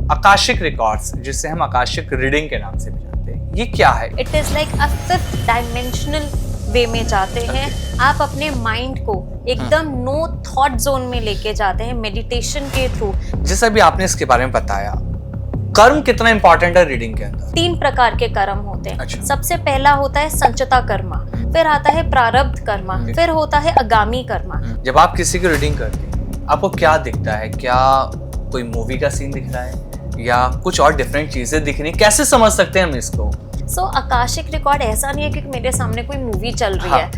Akashic records, जिसे हम Akashic reading के नाम से भी जानते हैं, ये क्या है? It is like a fifth dimensional way में जाते हैं। आप अपने माइंड को एकदम नो थॉट जोन में लेके जाते हैं मेडिटेशन के थ्रू। जैसे अभी आपने इसके बारे में बताया, कर्म कितना इंपॉर्टेंट है रीडिंग के अंदर? 3 प्रकार के कर्म होते हैं। अच्छा। सबसे पहला होता है संचिता कर्मा, फिर आता है प्रारब्ध कर्मा, फिर होता है आगामी कर्मा। जब आप किसी की रीडिंग करते हैं, आपको क्या दिखता है? क्या कोई मूवी का सीन दिख रहा है या कुछ और डिफरेंट चीजें दिख रही हैं? कैसे समझ सकते हैं हम इसको? आकाशिक रिकॉर्ड ऐसा नहीं है कि मेरे सामने कोई मूवी चल रही है।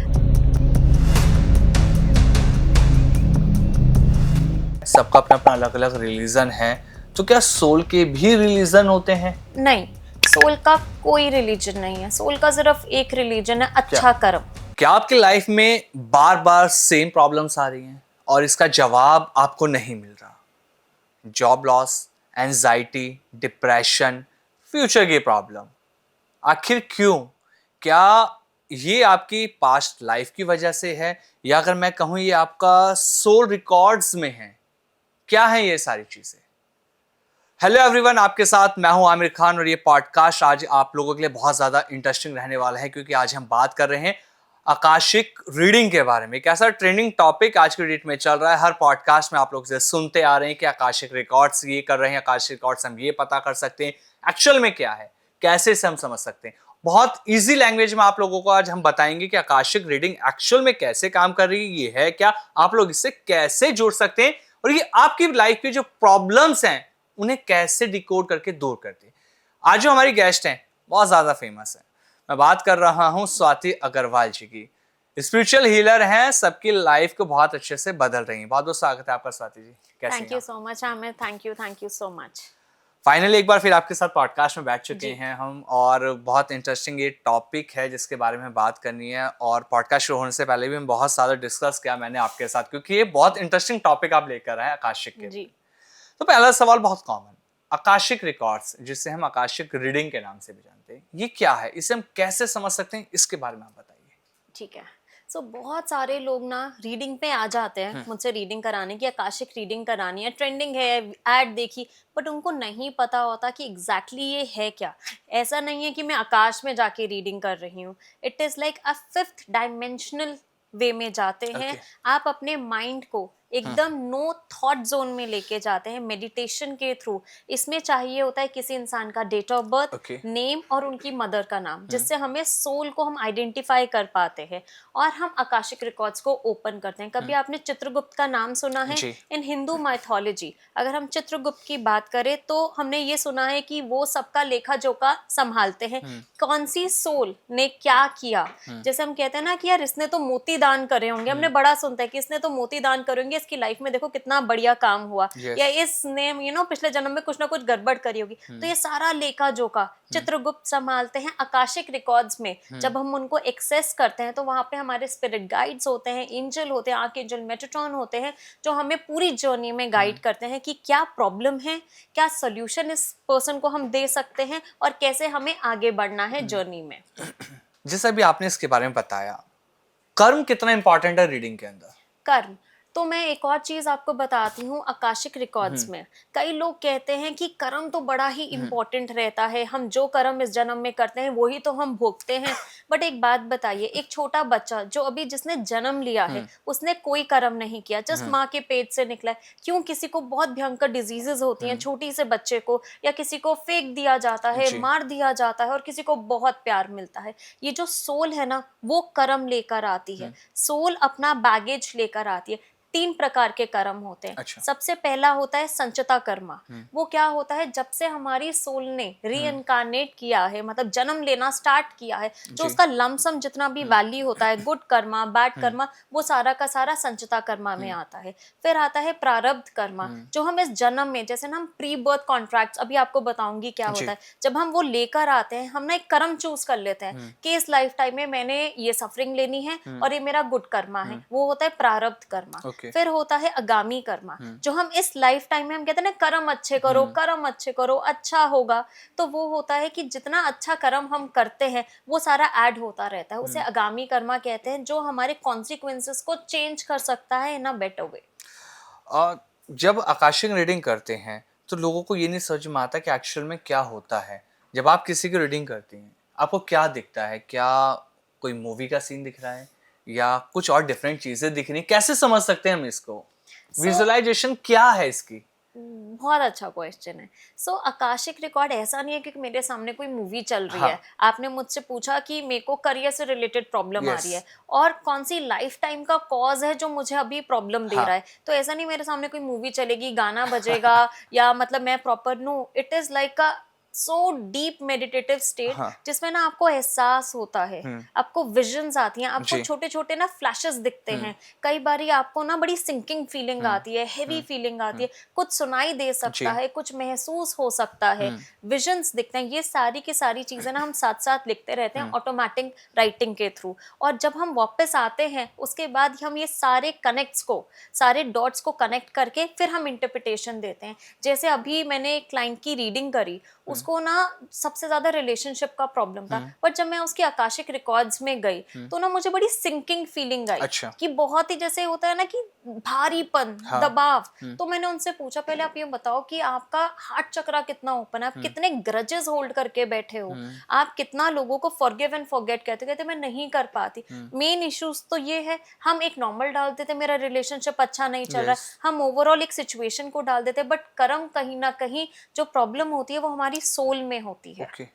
सबका अपना अपना अलग अलग रिलीजन है, तो क्या सोल के भी रिलीजन होते हैं? नहीं, सोल का कोई रिलीजन नहीं है। सोल का सिर्फ एक रिलीजन है, अच्छा कर्म। क्या आपकी लाइफ में बार बार सेम प्रॉब्लम्स आ रही हैं और इसका जवाब आपको नहीं मिल रहा? Job loss, anxiety, depression, future की प्रॉब्लम, आखिर क्यों? क्या ये आपकी पास्ट लाइफ की वजह से है या अगर मैं कहूं ये आपका सोल रिकॉर्ड्स में है? क्या है ये सारी चीजें? हेलो एवरीवन, आपके साथ मैं हूं आमिर खान और ये पॉडकास्ट आज आप लोगों के लिए बहुत ज्यादा इंटरेस्टिंग रहने वाला है, क्योंकि आज हम बात कर रहे हैं आकाशिक रीडिंग के बारे में। एक ऐसा ट्रेंडिंग टॉपिक आज की डेट में चल रहा है। हर पॉडकास्ट में आप लोग से सुनते आ रहे हैं कि आकाशिक रिकॉर्ड्स ये कर रहे हैं, आकाशिक रिकॉर्ड्स हम ये पता कर सकते हैं। एक्चुअल में क्या है, कैसे से हम समझ सकते हैं? बहुत इजी लैंग्वेज में आप लोगों को आज हम बताएंगे कि आकाशिक रीडिंग एक्चुअल में कैसे काम कर रही है, ये है क्या, आप लोग इससे कैसे जुड़ सकते हैं और ये आपकी लाइफ की जो प्रॉब्लम्स हैं उन्हें कैसे डिकोड करके दूर करते हैं। आज जो हमारी गेस्ट हैं बहुत ज्यादा फेमस है। मैं बात कर रहा हूं स्वाति अग्रवाल जी की। स्पिरिचुअल हीलर हैं, सबकी लाइफ को बहुत अच्छे से बदल रही हैं। बहुत बहुत स्वागत है आपका स्वाति जी। कैसे हैं? Thank you so much Aamir, thank you so much. Finally एक बार फिर आपके साथ पॉडकास्ट में बैठ चुके हैं हम, और बहुत इंटरेस्टिंग ये टॉपिक है जिसके बारे में बात करनी है। और पॉडकास्ट शुरू होने से पहले भी हम बहुत सारा डिस्कस किया मैंने आपके साथ, क्योंकि ये बहुत इंटरेस्टिंग टॉपिक आप लेकर आए आकाशिक के। जी। तो पहला सवाल बहुत कॉमन, आकाशिक रिकॉर्ड्स, जिसे हम आकाशिक रीडिंग के नाम से भी जानते हैं, ये क्या है? इसे हम कैसे समझ सकते हैं? इसके बारे में आप बताइए। ठीक है। बहुत सारे लोग ना रीडिंग पे आ जाते हैं मुझसे रीडिंग कराने की, आकाशिक रीडिंग करानी है, ट्रेंडिंग है, ऐड देखी, बट उनको नहीं पता होता कि एग्जैक्टली ये है क्या। ऐसा नहीं है कि मैं आकाश में जाके रीडिंग कर रही हूँ। It is like a fifth dimensional way में जाते हैं। आप अपने माइंड को एकदम नो थॉट जोन में लेके जाते हैं मेडिटेशन के थ्रू। इसमें चाहिए होता है किसी इंसान का डेट ऑफ बर्थ, नेम और उनकी मदर का नाम, जिससे हमें सोल को हम आइडेंटिफाई कर पाते हैं और हम आकाशिक रिकॉर्ड्स को ओपन करते हैं। कभी आपने चित्रगुप्त का नाम सुना है? इन हिंदू माइथोलॉजी अगर हम चित्रगुप्त की बात करें तो हमने ये सुना है कि वो सबका लेखा जोखा संभालते हैं, कौन सी सोल ने क्या किया। जैसे हम कहते हैं ना कि यार इसने तो मोती दान करे होंगे, हमने बड़ा सुनता है कि इसने तो मोती दान करे होंगे, इसकी लाइफ में देखो कितना बढ़िया काम हुआ, या इसने पिछले जन्म में कुछ ना कुछ गड़बड़ करी होगी। तो ये सारा लेखा जोखा चित्रगुप्त संभालते हैं। आकाशिक रिकॉर्ड्स में जब हम उनको एक्सेस करते हैं तो वहां पे हमारे स्पिरिट गाइड्स होते हैं, एंजल होते हैं, आर्कएंजल मेटाट्रॉन होते हैं, जो हमें पूरी जर्नी में गाइड करते हैं कि क्या प्रॉब्लम है, क्या सोल्यूशन इस पर्सन को हम दे सकते हैं और कैसे हमें आगे बढ़ना है जर्नी में। जैसे अभी आपने इसके बारे में बताया, कर्म कितना इंपॉर्टेंट है रीडिंग के अंदर? कर्म तो मैं एक और चीज आपको बताती हूँ। आकाशिक रिकॉर्ड्स में कई लोग कहते हैं कि कर्म तो बड़ा ही इम्पोर्टेंट रहता है, हम जो कर्म इस जन्म में करते हैं वही तो हम भोगते हैं। बट एक बात बताइए, एक छोटा बच्चा जो अभी जिसने जन्म लिया है उसने कोई कर्म नहीं किया, जस्ट माँ के पेट से निकला है। क्यों किसी को बहुत भयंकर डिजीजेस होती हैं, छोटी से बच्चे को या किसी को फेंक दिया जाता है, मार दिया जाता है, और किसी को बहुत प्यार मिलता है। ये जो सोल है ना, वो कर्म लेकर आती है। सोल अपना बैगेज लेकर आती है। 3 प्रकार के कर्म होते हैं। सबसे पहला होता है संचिता कर्मा। वो क्या होता है, जब से हमारी सोल ने रीइनकार्नेट किया है, मतलब जन्म लेना स्टार्ट किया है, जो उसका लमसम जितना भी वैल्यू होता है, गुड कर्मा, बैड कर्मा, वो सारा का सारा संचिता कर्मा में आता है। फिर आता है प्रारब्ध कर्मा, जो हम इस जन्म में, जैसे ना हम प्री बर्थ कॉन्ट्रैक्ट्स, अभी आपको बताऊंगी क्या होता है, जब हम वो लेकर आते हैं, हम ना एक कर्म चूज कर लेते हैं कि इस लाइफ टाइम में मैंने ये सफरिंग लेनी है और ये मेरा गुड कर्मा है, वो होता है प्रारब्ध कर्मा। फिर होता है आगामी कर्मा, जो हम इस लाइफ टाइम में हम कहते हैं ना कर्म अच्छे करो, कर्म अच्छे करो, अच्छा होगा। तो वो होता है कि जितना अच्छा कर्म हम करते हैं वो सारा ऐड होता रहता है, उसे आगामी कर्मा कहते हैं, जो हमारे कॉन्सिक्वेंसेस को चेंज कर सकता है इन अ बेटर वे। जब आकाशिक रीडिंग करते हैं तो लोगों को ये नहीं समझ में आता कि एक्चुअल में क्या होता है। जब आप किसी की रीडिंग करती हैं, आपको क्या दिखता है? क्या कोई मूवी का सीन दिख रहा है या कुछ और डिफरेंट चीज़ें दिख रही हैं? कैसे समझ सकते हैं हम इसको? सो विजुअलाइजेशन क्या है इसकी? बहुत अच्छा क्वेश्चन है। सो आकाशिक रिकॉर्ड ऐसा नहीं है कि मेरे सामने कोई मूवी चल रही है, हाँ, आपने मुझसे पूछा कि मेरे को करियर से रिलेटेड प्रॉब्लम आ यस, रही है और कौन सी लाइफ टाइम का कॉज है जो मुझे अभी प्रॉब्लम दे हाँ, रहा है। तो ऐसा नहीं मेरे सामने कोई मूवी चलेगी, गाना बजेगा या मतलब मैं proper no, it is like a so deep meditative state हाँ, जिसमें ना आपको एहसास होता है, हुँ, आपको विजन्स आती हैं, आपको जी, छोटे छोटे ना फ्लैशेस दिखते हुँ, हैं। कई बारी आपको ना बड़ी सिंकिंग फीलिंग हुँ, आती है, हेवी हुँ, फीलिंग आती हुँ, है, कुछ सुनाई दे सकता जी, है, कुछ महसूस हो सकता है, हुँ, विजन्स दिखते हैं। ये सारी की सारी चीजें ना हम साथ साथ लिखते रहते हैं हुँ, ऑटोमेटिक राइटिंग के थ्रू। और जब हम वापस आते हैं उसके बाद हम ये सारे कनेक्ट्स को, सारे डॉट्स को कनेक्ट करके फिर हम इंटरप्रिटेशन देते हैं। जैसे अभी मैंने एक क्लाइंट की रीडिंग करी, हुँ, उसको ना सबसे ज्यादा रिलेशनशिप का प्रॉब्लम था, हुँ, बट जब मैं उसकी आकाशिक रिकॉर्ड्स में गई हुँ, तो ना मुझे बड़ी सिंकिंग फीलिंग आई अच्छा, कि बहुत ही जैसे होता है ना कि भारीपन, हाँ, दबाव। हुँ, तो मैंने उनसे पूछा, पहले आप ये बताओ कि आपका हार्ट चक्रा कितना ओपन है, आप हुँ, कितने ग्रजेस होल्ड करके बैठे हो, हुँ, आप कितना लोगों को फॉरगिव एंड फॉरगेट कहते कहते मैं नहीं कर पाती। हुँ, मेन इश्यूज तो ये है, हम एक नॉर्मल डाल देते मेरा रिलेशनशिप अच्छा नहीं चल रहा यस, है, हम ओवरऑल एक सिचुएशन को डाल देते, बट कर्म कहीं ना कहीं जो प्रॉब्लम होती है वो हमारी सोल में होती है। ओके।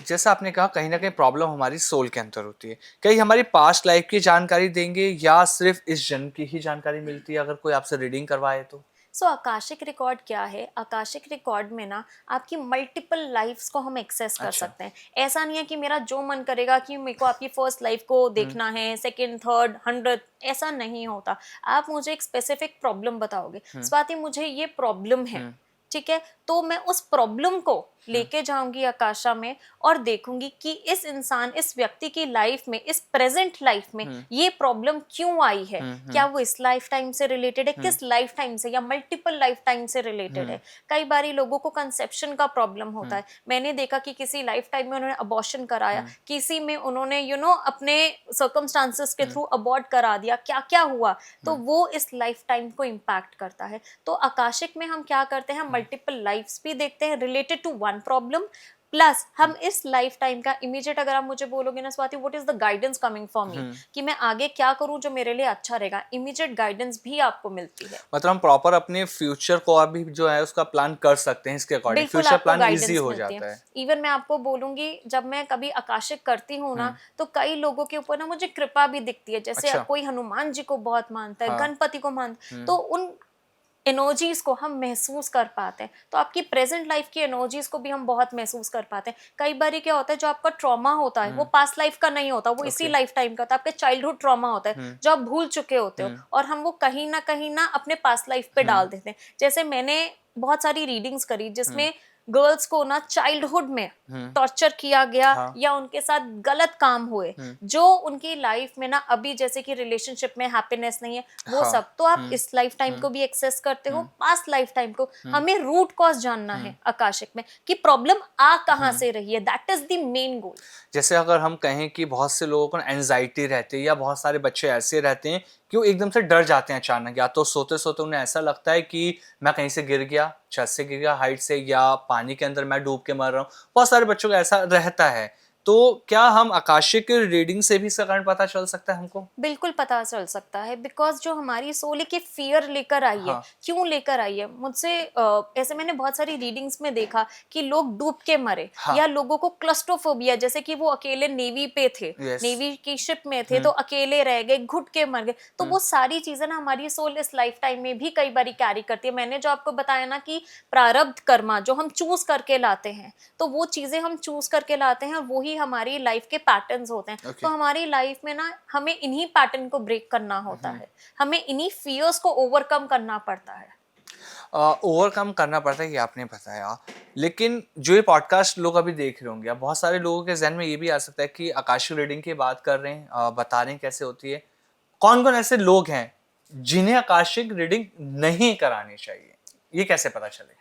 जैसा आपने कहा कहीं न कहीं प्रॉब्लम हमारी सोल के अंदर होती है। क्या ये हमारी पास्ट लाइफ़ की जानकारी देंगे या सिर्फ़ इस जन्म की ही जानकारी मिलती है अगर कोई आपसे रीडिंग करवाए तो? सो आकाशिक रिकॉर्ड क्या है? आकाशिक रिकॉर्ड में ना आपकी मल्टीपल लाइफ्स को हम एक्सेस कर अच्छा, सकते हैं। ऐसा नहीं है कि मेरा जो मन करेगा कि मेरे को आपकी फर्स्ट लाइफ को हुँ, देखना है, सेकंड, थर्ड, 100, ऐसा नहीं होता। आप मुझे एक स्पेसिफिक प्रॉब्लम बताओगे, हुँ, स्वाति मुझे ये प्रॉब्लम है, हुँ, ठीक है? तो मैं उस प्रॉब्लम को हुँ, लेके जाऊंगी आकाशा में और देखूंगी कि इस इंसान, इस व्यक्ति की लाइफ में, इस प्रेजेंट लाइफ में हुँ, ये प्रॉब्लम क्यों आई है। हुँ, क्या हुँ, वो इस लाइफ टाइम से रिलेटेड है, हुँ, किस लाइफ टाइम से, या मल्टीपल लाइफ टाइम से रिलेटेड हुँ, है। कई बारी लोगों को कंसेप्शन का प्रॉब्लम होता हुँ, है। मैंने देखा कि किसी लाइफ टाइम में उन्होंने अबॉर्शन कराया, हुँ, किसी में उन्होंने अपने सर्कमस्टांसेस के हुँ, थ्रू अबॉर्ट करा दिया, क्या क्या हुआ। तो हुँ, वो इस लाइफ टाइम को इम्पैक्ट करता है। तो आकाशिक में हम क्या करते हैं, हुँ, मल्टीपल लाइफ्स भी देखते हैं related to one problem, plus हम हुँ, इस लाइफ टाइम का इमीडिएट, अगर आप मुझे बोलोगे ना Swati what is the guidance coming for me, हुँ। कि मैं आगे क्या करूं जो मेरे लिए अच्छा रहेगा, इमीडिएट गाइडेंस भी आपको मिलती है। मतलब हम प्रॉपर अपने फ्यूचर को अभी जो है उसका प्लान कर सकते हैं इसके अकॉर्डिंग, बिल्कुल फ्यूचर आपको प्लान ईज़ी गाइडेंस हो मिलती है। जाता है। इवन मैं आपको बोलूंगी, जब मैं कभी आकाशिक करती हूँ हुँ, ना, तो कई लोगों के ऊपर ना मुझे कृपा भी दिखती है। जैसे अच्छा, कोई हनुमान जी को बहुत मानता है, हाँ, गणपति को मानता है, हुँ, तो उन एनर्जीज को हम महसूस कर पाते हैं। तो आपकी प्रेजेंट लाइफ की एनर्जीज को भी हम बहुत महसूस कर पाते हैं। कई बार क्या होता है, जो आपका ट्रॉमा होता है वो हुँ, पास्ट लाइफ का नहीं होता, वो इसी ओके, लाइफ टाइम का होता है। आपके चाइल्डहुड ट्रॉमा होता है हुँ, जो आप भूल चुके होते हो, हुँ, और हम वो कहीं ना अपने पास्ट लाइफ पे हुँ, डाल देते हैं। जैसे मैंने बहुत सारी रीडिंग्स करी हुँ, जिसमें गर्ल्स को ना चाइल्डहुड में हुँ, टॉर्चर किया गया हाँ, या उनके साथ गलत काम हुए, हुँ, जो उनकी लाइफ में ना अभी जैसे कि रिलेशनशिप में हैप्पीनेस नहीं है, वो हाँ, सब। तो आप हुँ, इस लाइफ टाइम हुँ, को भी एक्सेस करते हो, हुँ, पास्ट लाइफ टाइम को। हुँ, हमें रूट कॉज जानना हुँ, है आकाशिक में कि प्रॉब्लम आ कहाँ हुँ। से रही है, that is the main goal. जैसे अगर हम कहें कि बहुत से लोगों को एंजाइटी रहती है या बहुत सारे बच्चे ऐसे रहते हैं कि वो एकदम से डर जाते हैं अचानक, या तो सोते सोते उन्हें ऐसा लगता है कि मैं कहीं से गिर गया, छत से गिर गया, हाइट से, या पानी के अंदर मैं डूब के मर रहा हूँ। बहुत सारे बच्चों को ऐसा रहता है। तो क्या हम आकाशिक रीडिंग से भी इसका कारण पता चल सकता है हमको? बिल्कुल पता चल सकता है, बिकॉज जो हमारी सोल एक फियर लेकर आई है, हाँ, क्यों लेकर आई है मुझसे, ऐसे मैंने बहुत सारी रीडिंग्स में देखा कि लोग डूब के मरे, हाँ, या लोगों को क्लस्ट्रोफोबिया, जैसे कि वो अकेले नेवी पे थे, यस, नेवी की शिप में थे, हुँ, तो अकेले रह गए, घुट के मर गए। तो हुँ, वो सारी चीजें ना हमारी सोल इस लाइफ टाइम में भी कई बार कैरी करती है। मैंने जो आपको बताया ना कि प्रारब्ध कर्मा जो हम चूज करके लाते हैं, तो वो चीजें हम चूज करके लाते हैं और वही हमारी लाइफ के पैटर्न्स होते हैं। ओके, तो हमारी लाइफ में ना हमें इन्हीं पैटर्न को ब्रेक करना होता हुँ। है, हमें इन्हीं फियर्स को ओवरकम करना पड़ता है। ओवरकम करना पड़ता है ये आपने बताया। लेकिन जो ये पॉडकास्ट लोग अभी देख रहे होंगे, अब बहुत सारे लोगों के ज़हन में ये भी आ सकता है कि आकाशीय रीडिंग की बात कर रहे हैं, बता रहे हैं कैसे होती है। कौन-कौन ऐसे लोग हैं जिन्हें आकाशिक रीडिंग नहीं करानी चाहिए? ये कैसे पता चले?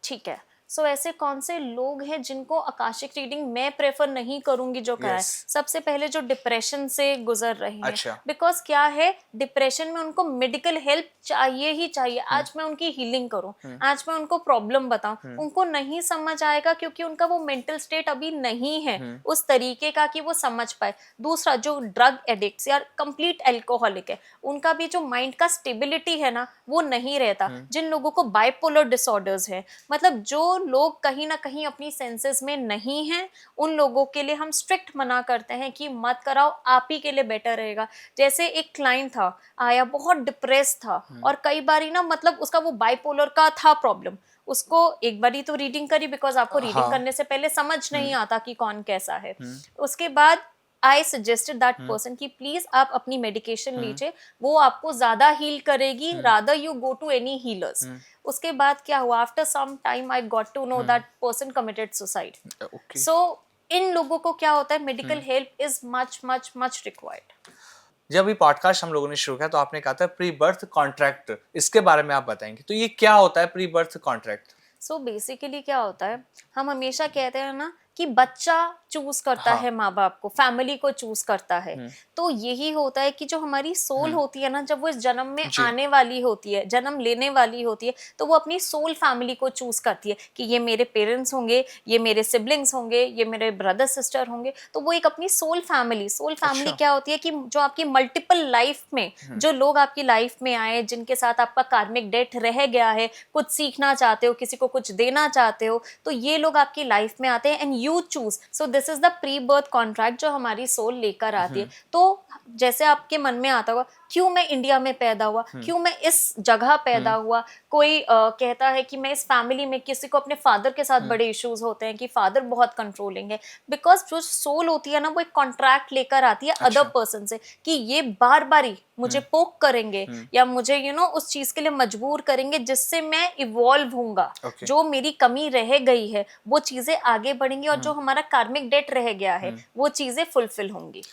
ठीक है। सो ऐसे कौन से लोग हैं जिनको आकाशिक रीडिंग मैं प्रेफर नहीं करूंगी जो कराए? Yes. सबसे पहले जो डिप्रेशन से गुजर रहे हैं, अच्छा। बिकॉज क्या है, डिप्रेशन में उनको मेडिकल हेल्प चाहिए ही चाहिए। आज मैं उनकी हीलिंग करूं, आज मैं उनको प्रॉब्लम बताऊं, उनको नहीं समझ आएगा क्योंकि उनका वो मेंटल स्टेट अभी नहीं है उस तरीके का कि वो समझ पाए। दूसरा, जो ड्रग एडिक्ट्स या कंप्लीट एल्कोहलिक है, उनका भी जो माइंड का स्टेबिलिटी है ना, वो नहीं रहता। जिन लोगों को बाइपोलर डिसऑर्डर्स है, मतलब जो लोग कहीं ना कहीं अपनी सेंसेस में नहीं हैं, उन लोगों के लिए हम स्ट्रिक्ट मना करते हैं कि मत कराओ, आप ही के लिए बेटर रहेगा। जैसे एक क्लाइंट था, आया बहुत डिप्रेस था, और कई बारी ना मतलब उसका वो बाइपोलर का था प्रॉब्लम। उसको एक बारी तो रीडिंग करी, बिकॉज आपको रीडिंग हाँ। करने से पहले समझ नहीं आता कि कौन कैसा है। उसके बाद आई सजेस्टेड दैट पर्सन कि प्लीज आप अपनी मेडिकेशन लीजिए, वो आपको ज्यादा हील करेगी, rather you go to any healers. उसके बाद क्या हुआ, after some time I got to know that person committed suicide. Okay. So इन लोगों को क्या होता है, medical help is much much much required. जब ये पॉडकास्ट हम लोगों ने शुरू किया तो आपने कहा था प्री बर्थ कॉन्ट्रैक्ट, इसके बारे में आप बताएंगे, तो ये क्या होता है pre birth contract? So basically क्या होता है, हम हमेशा कहते हैं ना कि बच्चा चूज करता हाँ। है माँ बाप को, फैमिली को चूज करता है। तो यही होता है कि जो हमारी सोल होती है ना, जब वो इस जन्म में जी। आने वाली होती है, जन्म लेने वाली होती है, तो वो अपनी सोल फैमिली को चूज करती है कि ये मेरे पेरेंट्स होंगे, ये मेरे सिबलिंग्स होंगे, ये मेरे ब्रदर सिस्टर होंगे। तो वो एक अपनी सोल फैमिली अच्छा। क्या होती है कि जो आपकी मल्टीपल लाइफ में जो लोग आपकी लाइफ में आए, जिनके साथ आपका कार्मिक डेट रह गया है, कुछ सीखना चाहते हो, किसी को कुछ देना चाहते हो, तो ये लोग आपकी लाइफ में आते हैं and you choose. So this is the pre birth contract जो हमारी सोल लेकर आती है। तो जैसे आपके मन में आता होगा, क्यों मैं इंडिया में पैदा हुआ, क्यों मैं इस जगह पैदा हुआ। कोई कहता है कि मैं इस फैमिली में, किसी को अपने फादर के साथ बड़े इश्यूज होते हैं कि फादर बहुत कंट्रोलिंग है, बिकॉज जो सोल होती है ना, वो एक कॉन्ट्रैक्ट लेकर आती है अदर पर्सन से कि ये बार बारी मुझे पोक करेंगे या मुझे उस चीज के लिए मजबूर करेंगे जिससे मैं इवॉल्व होऊंगा। Okay. जो मेरी कमी रह गई है वो चीजें आगे बढ़ेंगी, और जो हमारा कार्मिक डेट रह गया है वो चीजें फुलफिल होंगी।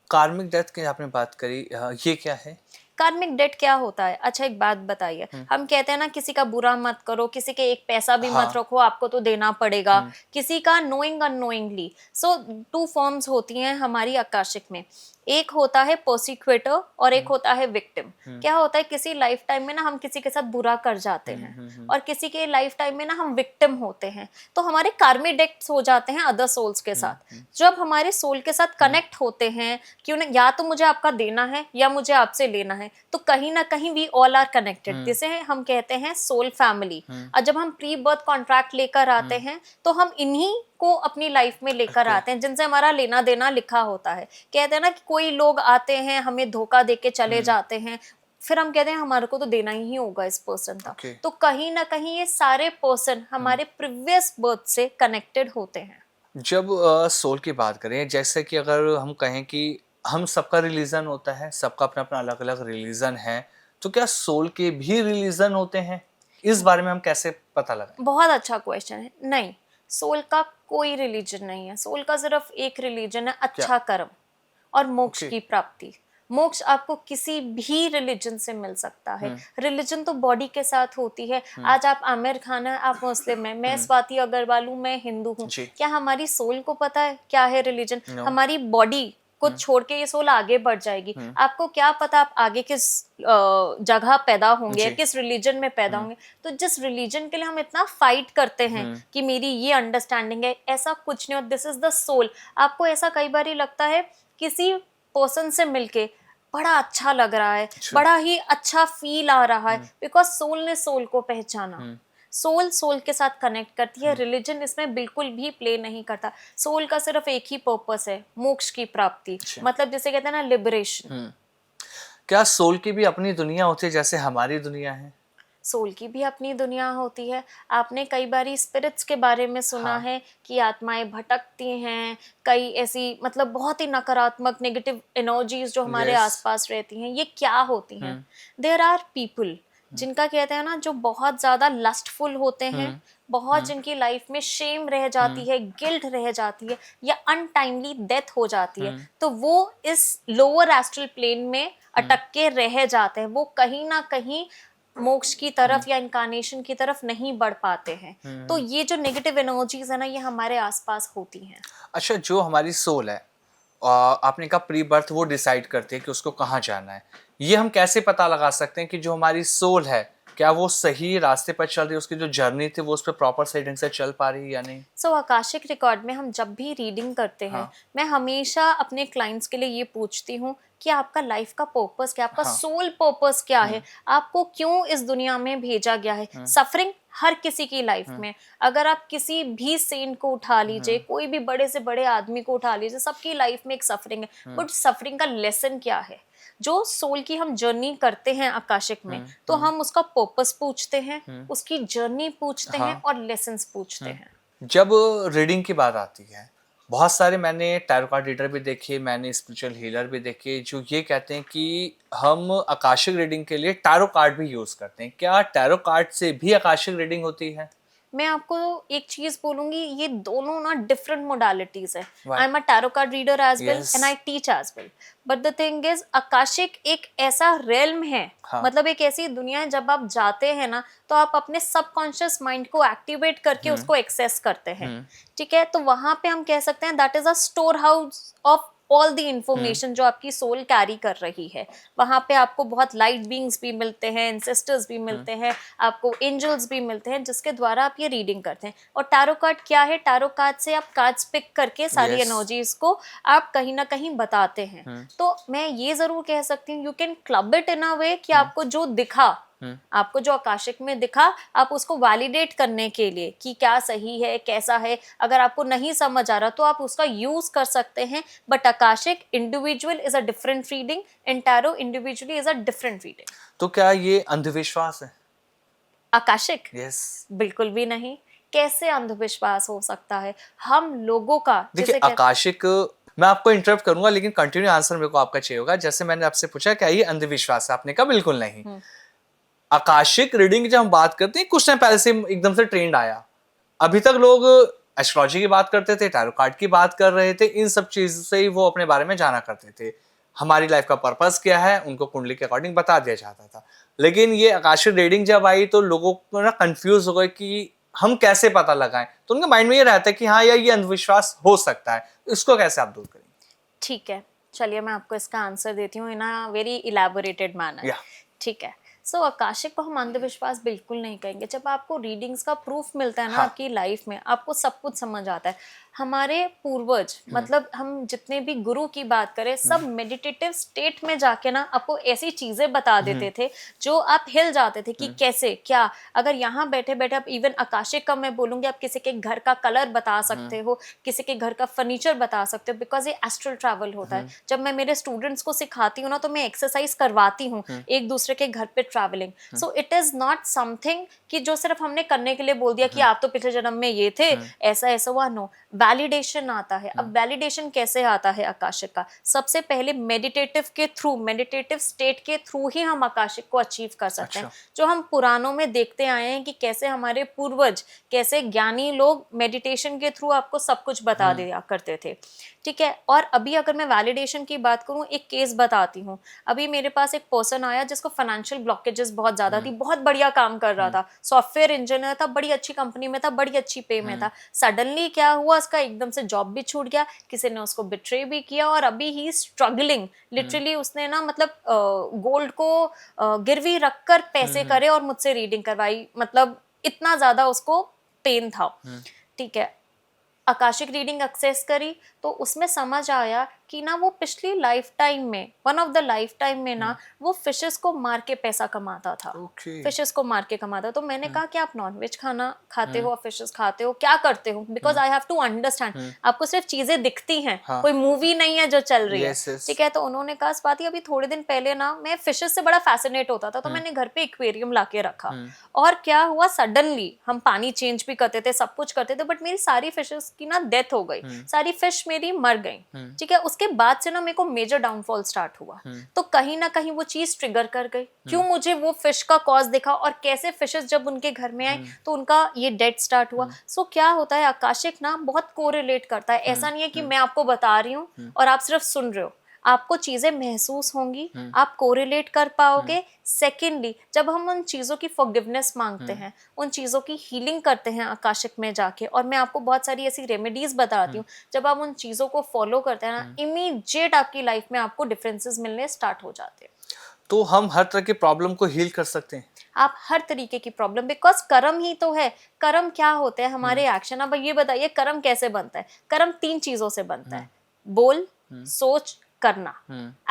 कार्मिक डेथ की आपने बात करी, ये क्या है? कार्मिक डेट क्या होता है? अच्छा एक बात बताइए, हम कहते हैं ना किसी का बुरा मत करो, किसी के एक पैसा भी हाँ। मत रखो, आपको तो देना पड़ेगा, किसी का नोइंग अननोइंगली। सो टू फॉर्म्स होती हैं हमारी आकाशिक में, एक होता है प्रोसिक्यूटर और एक होता है विक्टिम। क्या होता है, किसी लाइफ टाइम में ना हम किसी के साथ बुरा कर जाते हैं और किसी के लाइफ टाइम में ना हम विक्टिम होते हैं, तो हमारे कार्मिक डेट्स हो जाते हैं अदर सोल्स के साथ। जब हमारे सोल के साथ कनेक्ट होते हैं, क्यों ना, या तो मुझे आपका देना है या मुझे आपसे लेना है, तो कहीं ना कहीं वी ऑल आर कनेक्टेड, जिसे हम कहते हैं सोल फैमिली। और जब हम प्री बर्थ कॉन्ट्रैक्ट लेकर आते हैं तो हम इन्हीं को अपनी लाइफ में लेकर आते हैं जिनसे हमारा लेना देना लिखा होता है। कहते हैं ना कि कोई लोग आते हैं, हमें धोखा देके चले जाते हैं, फिर हम कहते हैं हमारे को तो देना ही होगा इस पर्सन का। तो कहीं ना कहीं ये सारे पर्सन हमारे प्रीवियस बर्थ से कनेक्टेड होते हैं। जब सोल की बात करें, जैसे कि अगर हम कहें कि हम सबका रिलीजन होता है, सबका अपना अपना अलग अलग रिलीजन है, तो क्या सोल के भी रिलीजन होते हैं? इस बारे में हम कैसे पता लगाएं? बहुत अच्छा क्वेश्चन है। नहीं, सोल का कोई रिलीजन नहीं है, सोल का सिर्फ एक रिलीजन है, अच्छा कर्म और मोक्ष की प्राप्ति। मोक्ष आपको किसी भी रिलीजन से मिल सकता है। रिलीजन तो बॉडी के साथ होती है। आज आप आमिर खान है, आप मुस्लिम है, मैं स्वाति अग्रवाल हूँ, मैं हिंदू हूँ, क्या हमारी सोल को पता है क्या है रिलीजन? हमारी बॉडी को छोड़ के ये सोल आगे बढ़ जाएगी। आपको क्या पता आप आगे किस जगह पैदा होंगे, किस रिलीजन में पैदा होंगे? तो जिस रिलीजन के लिए हम इतना फाइट करते हैं कि मेरी ये अंडरस्टैंडिंग है, ऐसा कुछ नहीं हो। This is the soul. आपको ऐसा कई बार ही लगता है किसी पर्सन से मिलके बड़ा अच्छा लग रहा है, बड़ा ही अच्छा फील आ रहा है, बिकॉज सोल ने सोल को पहचाना। सोल सोल के साथ कनेक्ट करती है, रिलीजन इसमें बिल्कुल भी प्ले नहीं करता। सोल का सिर्फ एक ही पर्पस है, मोक्ष की प्राप्ति, मतलब जिसे कहते हैं ना लिबरेशन। क्या सोल की भी अपनी दुनिया होती है जैसे हमारी दुनिया है? सोल की भी अपनी दुनिया होती है। आपने कई बारी स्पिरिट्स के बारे में सुना है कि आत्माएं भटकती हैं, कई ऐसी मतलब बहुत ही नकारात्मक नेगेटिव एनर्जीज जो हमारे आसपास रहती हैं, ये क्या होती हैं? देयर आर पीपल जिनका कहते हैं ना, जो बहुत ज्यादा लस्टफुल होते हैं, बहुत जिनकी लाइफ में शेम रह जाती है, गिल्ट रह जाती है, या अनटाइमली डेथ हो जाती है, तो वो इस लोअर एस्ट्रल प्लेन में अटक के रह जाते हैं। वो कहीं ना कहीं मोक्ष की तरफ या इनकारनेशन की तरफ नहीं बढ़ पाते हैं। तो ये जो नेगेटिव एनर्जीज है ना, ये हमारे आसपास होती हैं। अच्छा, जो हमारी सोल है, आपने कहा प्री बर्थ वो डिसाइड करती है कि उसको कहाँ जाना है। ये हम कैसे पता लगा सकते हैं कि जो हमारी सोल है, क्या वो सही रास्ते पर चल रही है, उसकी जो जर्नी थी वो उस पर प्रॉपर सही ढंग से चल पा रही है या नहीं? सो आकाशिक रिकॉर्ड में हम जब भी रीडिंग करते हैं, हाँ। मैं हमेशा अपने क्लाइंट्स के लिए ये पूछती हूँ कि आपका लाइफ का पर्पस क्या, आपका हाँ। सोल पर्पस क्या है, आपको क्यों इस दुनिया में भेजा गया है। सफरिंग हर किसी की लाइफ में, अगर आप किसी भी सेंट को उठा लीजिए, कोई भी बड़े से बड़े आदमी को उठा लीजिए, सबकी लाइफ में एक सफरिंग है। बट सफरिंग का लेसन क्या है? जो सोल की हम जर्नी करते हैं आकाशिक में, तो हम उसका पर्पस पूछते हैं, उसकी जर्नी पूछते हैं हाँ। और लेसन्स पूछते हैं। जब रीडिंग की बात आती है, बहुत सारे मैंने टैरो कार्ड रीडर भी देखे, मैंने स्पिरिचुअल हीलर भी देखे जो ये कहते हैं कि हम आकाशिक रीडिंग के लिए टैरो कार्ड भी यूज़ करते हैं। क्या टैरो कार्ड से भी आकाशिक रीडिंग होती है? मैं आपको एक चीज बोलूंगी, ये दोनों ना डिफरेंट मोडालिटीज है। Why? I am a tarot card reader as well Yes. And I teach as well. But the thing is, akashic एक ऐसा रेल्म है, हाँ। मतलब एक ऐसी दुनिया है, जब आप जाते हैं ना, तो आप अपने सबकॉन्शियस माइंड को एक्टिवेट करके उसको एक्सेस करते हैं। ठीक है, तो वहां पे हम कह सकते हैं that is a store house of all the information जो आपकी सोल कैरी कर रही है। वहां पे आपको बहुत लाइट बीइंग्स भी मिलते हैं, एंसेस्टर्स भी मिलते हैं, आपको एंजल्स भी मिलते हैं, जिसके द्वारा आप ये रीडिंग करते हैं। और टैरो कार्ड क्या है? टैरो कार्ड से आप कार्ड्स पिक करके सारी Yes. एनर्जीज को आप कहीं ना कहीं बताते हैं। तो मैं ये जरूर कह सकती हूँ, you can club it in a way कि आपको जो दिखा, आपको जो आकाशिक में दिखा, आप उसको वैलिडेट करने के लिए कि क्या सही है, कैसा है, अगर आपको नहीं समझ आ रहा तो आप उसका यूज कर सकते हैं। But Akashic individual is a different reading and tarot individually is a different reading. तो क्या ये अंधविश्वास है? Akashic yes. बिल्कुल भी नहीं। कैसे अंधविश्वास हो सकता है? हम लोगों का देखिए, जैसे कहते, आकाशिक, मैं आपको इंटरप्ट करूंगा लेकिन कंटिन्यू आंसर मेरे को आपका चाहिए होगा। जैसे मैंने आपसे पूछा क्या ये अंधविश्वास है, आपने कहा बिल्कुल नहीं। आकाशिक रीडिंग जब हम बात करते हैं, कुछ टाइम पहले से एकदम से ट्रेंड आया। अभी तक लोग एस्ट्रोलॉजी की बात करते थे, टैरो कार्ड की बात कर रहे थे, इन सब चीज से ही वो अपने बारे में जाना करते थे। हमारी लाइफ का पर्पस क्या है उनको कुंडली के अकॉर्डिंग बता दिया जाता था। लेकिन ये आकाशिक रीडिंग जब आई तो लोगों को ना कंफ्यूज हो गए कि हम कैसे पता लगाएं। तो उनके माइंड में ये रहता है कि हाँ यार ये अंधविश्वास हो सकता है, इसको कैसे आप दूर करेंगे? ठीक है, चलिए मैं आपको इसका आंसर देती हूँ इन अ वेरी इलेबोरेटेड मैनर। या ठीक है, सो आकाशिक को हम अंधविश्वास बिल्कुल नहीं कहेंगे। जब आपको रीडिंग्स का प्रूफ मिलता है ना हाँ। आपकी लाइफ में, आपको सब कुछ समझ आता है। हमारे पूर्वज, मतलब हम जितने भी गुरु की बात करें, सब मेडिटेटिव स्टेट में जाके ना आपको ऐसी चीजें बता देते थे जो आप हिल जाते थे कि कैसे क्या। अगर यहाँ बैठे बैठे आप, इवन आकाशिक का मैं बोलूंगी, आप किसी के घर का कलर बता सकते हो, किसी के घर का फर्नीचर बता सकते हो, बिकॉज ये एस्ट्रल ट्रैवल होता है। जब मैं मेरे स्टूडेंट्स को सिखाती हूँ ना, तो मैं एक्सरसाइज करवाती हूँ एक दूसरे के घर पे travelling. So it is not something कि जो सिर्फ हमने करने के लिए बोल दिया कि आप तो पिछले जन्म में ये थे, ऐसा ऐसा हुआ। नो, वैलिडेशन आता है। अब वैलिडेशन कैसे आता है आकाशिक का? सबसे पहले मेडिटेटिव के थ्रू, मेडिटेटिव स्टेट के थ्रू ही हम आकाशिक को अचीव कर सकते हैं। जो हम पुराणों में देखते आए हैं कि कैसे हमारे पूर्वज, कैसे ज्ञानी लोग मेडिटेशन के थ्रू आपको सब कुछ बता दिया करते थे। ठीक है, और अभी अगर मैं वैलिडेशन की बात करूं, एक केस बताती हूँ। अभी मेरे पास एक पर्सन आया जिसको फाइनेंशियल ब्लॉकेजेस बहुत ज्यादा थी, बहुत बढ़िया काम कर रहा था, सॉफ्टवेयर इंजीनियर था, बड़ी अच्छी कंपनी में था, बड़ी अच्छी पे में था। सडनली क्या हुआ, उसका एकदम से जॉब भी छूट गया, किसी ने उसको बिट्रे भी किया, और अभी ही स्ट्रगलिंग। लिटरली उसने ना, मतलब गोल्ड को गिरवी रखकर पैसे करे और मुझसे रीडिंग करवाई, मतलब इतना ज्यादा उसको पेन था। ठीक है, आकाशिक रीडिंग एक्सेस करी तो उसमें समझ आया कि ना वो पिछली लाइफ टाइम में, one of the life time में ना, वो फिशेस को मार के पैसा कमाता था। फिशेस को मार के कमाता। तो मैंने कहा कि आप नॉनवेज खाना खाते हो, फिशेस खाते हो, क्या करते हो? Because I have to understand. आपको सिर्फ चीजें दिखती हैं, कोई मूवी नहीं है जो चल रही है। ठीक है, तो उन्होंने कहा स्वाति, अभी थोड़े दिन पहले ना मैं फिशेस से बड़ा फैसिनेट होता था, तो मैंने घर पे एक्वेरियम ला के रखा। और क्या हुआ, सडनली हम पानी चेंज भी करते थे, सब कुछ करते थे, बट मेरी सारी फिशेस की ना डेथ हो गई, सारी फिश मेरी मर गई। ठीक है, उसके बाद से ना मेरे को मेजर डाउनफॉल स्टार्ट हुआ। तो कहीं ना कहीं वो चीज ट्रिगर कर गई। क्यों? मुझे वो फिश का कॉज दिखा, और कैसे फिशेस जब उनके घर में आई तो उनका ये डेथ स्टार्ट हुआ। सो क्या होता है, आकाशिक ना बहुत कोरिलेट करता है। ऐसा नहीं है कि मैं आपको बता रही हूँ और आप सिर्फ सुन रहे हो। आपको चीजें महसूस होंगी, आप कोरिलेट कर पाओगे। सेकेंडली, जब हम उन चीजों की फॉरगिवनेस मांगते हैं, उन चीजों की हीलिंग करते हैं आकाशिक में जाके, और मैं आपको बहुत सारी ऐसी रेमेडीज बताती हूँ, जब आप उन चीजों को फॉलो करते हैं ना, इमीडिएट आपकी लाइफ में आपको डिफरेंसेस मिलने स्टार्ट हो जाते हैं। तो हम हर तरह के प्रॉब्लम को हील कर सकते हैं। आप हर तरीके की प्रॉब्लम, बिकॉज कर्म ही तो है। कर्म क्या होते हैं? हमारे एक्शन। अब ये बताइए कर्म कैसे बनता है? कर्म 3 चीजों से बनता है, बोल, सोच, करना,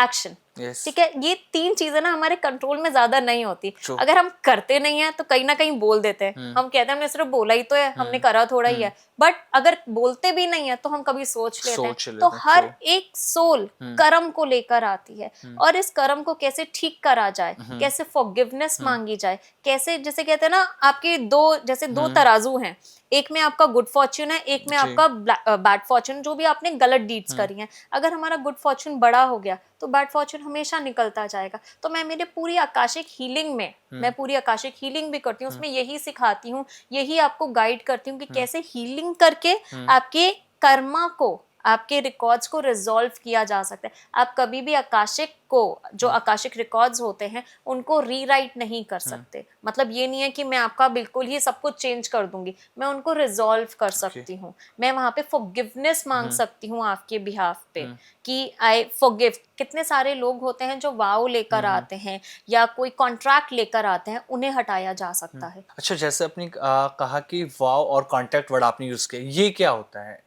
एक्शन। यस, ठीक है, ये 3 चीजें ना हमारे कंट्रोल में ज्यादा नहीं होती। True. अगर हम करते नहीं है तो कहीं ना कहीं बोल देते हैं, हम कहते हैं हमने सिर्फ बोला ही तो है, हमने करा थोड़ा ही है। बट अगर बोलते भी नहीं है तो हम कभी सोच लेते हैं। सोच तो लेते हैं, हर True. एक सोल कर्म को लेकर आती है, और इस कर्म को कैसे ठीक करा जाए, कैसे फॉरगिवनेस मांगी जाए, कैसे, जैसे कहते हैं ना, आपके दो तराजू हैं, एक में आपका गुड फॉर्च्यून है, एक में जी। आपका बैड फॉर्च्यून, जो भी आपने गलत डीड्स करी हैं। अगर हमारा गुड फॉर्च्यून बड़ा हो गया तो बैड फॉर्च्यून हमेशा निकलता जाएगा। तो मैं मेरे पूरी आकाशिक हीलिंग में, मैं पूरी आकाशिक हीलिंग भी करती हूँ, उसमें यही सिखाती हूँ, यही आपको गाइड करती हूँ कि कैसे हीलिंग करके आपके कर्मा को, आपके रिकॉर्ड्स को रिजॉल्व किया जा सकता है। आप कभी भी आकाशिक को, जो आकाशिक रिकॉर्ड्स होते हैं, उनको रीराइट नहीं कर सकते। मतलब ये नहीं है कि मैं आपका बिल्कुल ही सब कुछ चेंज कर दूंगी, मैं उनको रिजॉल्व कर सकती हूँ। मैं वहां पे फॉरगिवनेस मांग सकती हूँ आपके बिहाफ पे, कि आई फॉरगिव। कितने सारे लोग होते हैं जो वाव लेकर आते हैं या कोई कॉन्ट्रैक्ट लेकर आते हैं, उन्हें हटाया जा सकता है। अच्छा, जैसे आपने कहा कि वाव और कॉन्टैक्ट वर्ड आपने यूज किया, ये क्या होता है?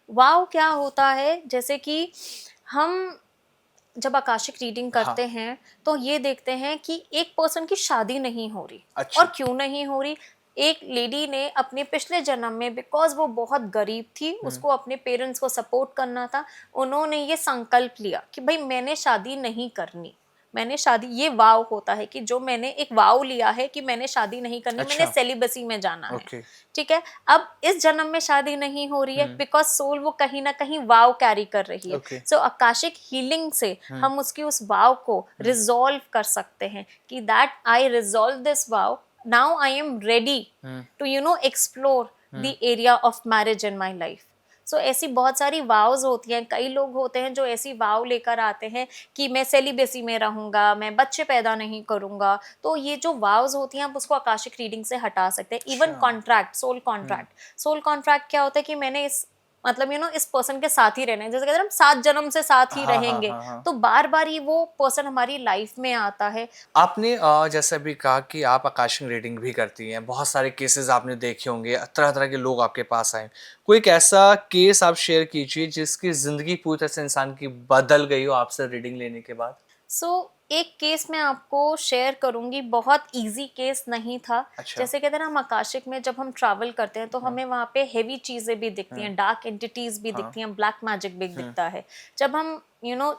वाव क्या होता है? जैसे कि हम जब आकाशिक रीडिंग हाँ, करते हैं तो ये देखते हैं कि एक पर्सन की शादी नहीं हो रही। अच्छा। और क्यों नहीं हो रही? एक लेडी ने अपने पिछले जन्म में, बिकॉज वो बहुत गरीब थी, उसको अपने पेरेंट्स को सपोर्ट करना था, उन्होंने ये संकल्प लिया कि भाई मैंने शादी नहीं करनी, मैंने शादी, ये वाव होता है कि जो मैंने एक वाव लिया है कि मैंने शादी नहीं करनी, मैंने अच्छा, सेलिबसी में जाना है। ओके, ठीक है, अब इस जन्म में शादी नहीं हो रही है, बिकॉज सोल वो कहीं ना कहीं वाव कैरी कर रही है। ओके, सो आकाशिक हीलिंग से हम उसकी उस वाव को रिजॉल्व कर सकते हैं कि that I resolve this vow, now I am ready to explore the area of marriage in my life. So ऐसी बहुत सारी वाव्स होती हैं। कई लोग होते हैं जो ऐसी वाव लेकर आते हैं कि मैं सेलिबेसी में रहूंगा, मैं बच्चे पैदा नहीं करूंगा। तो ये जो वाव्स होती हैं, आप उसको आकाशिक रीडिंग से हटा सकते हैं। इवन अच्छा। कॉन्ट्रैक्ट, सोल कॉन्ट्रैक्ट क्या होता है कि मैंने इस, मतलब इस पर्सन के साथ ही रहना है। जैसे कहते हैं हम 7 जन्म से साथ ही हाँ, हाँ, रहेंगे, हाँ, हाँ। तो बार बार ही वो पर्सन हमारी लाइफ में आता है। आपने जैसे अभी कहा कि आप आकाशिक रीडिंग भी करती हैं, बहुत सारे केसेस आपने देखे होंगे, तरह तरह के लोग आपके पास आए। कोई एक ऐसा केस आप शेयर कीजिए जिसकी ज़िंदगी पूरी तरह से इंसान की बदल गई हो आपसे रीडिंग लेने के बाद? एक केस मैं आपको शेयर करूंगी, बहुत इजी केस नहीं था। अच्छा। जैसे कहते हैं ना, हम आकाशिक में जब हम ट्रैवल करते हैं तो हाँ, हमें वहाँ पे हेवी चीजें भी दिखती हैं, डार्क एंटिटीज भी हाँ, दिखती हैं, ब्लैक मैजिक भी दिखता है। जब हम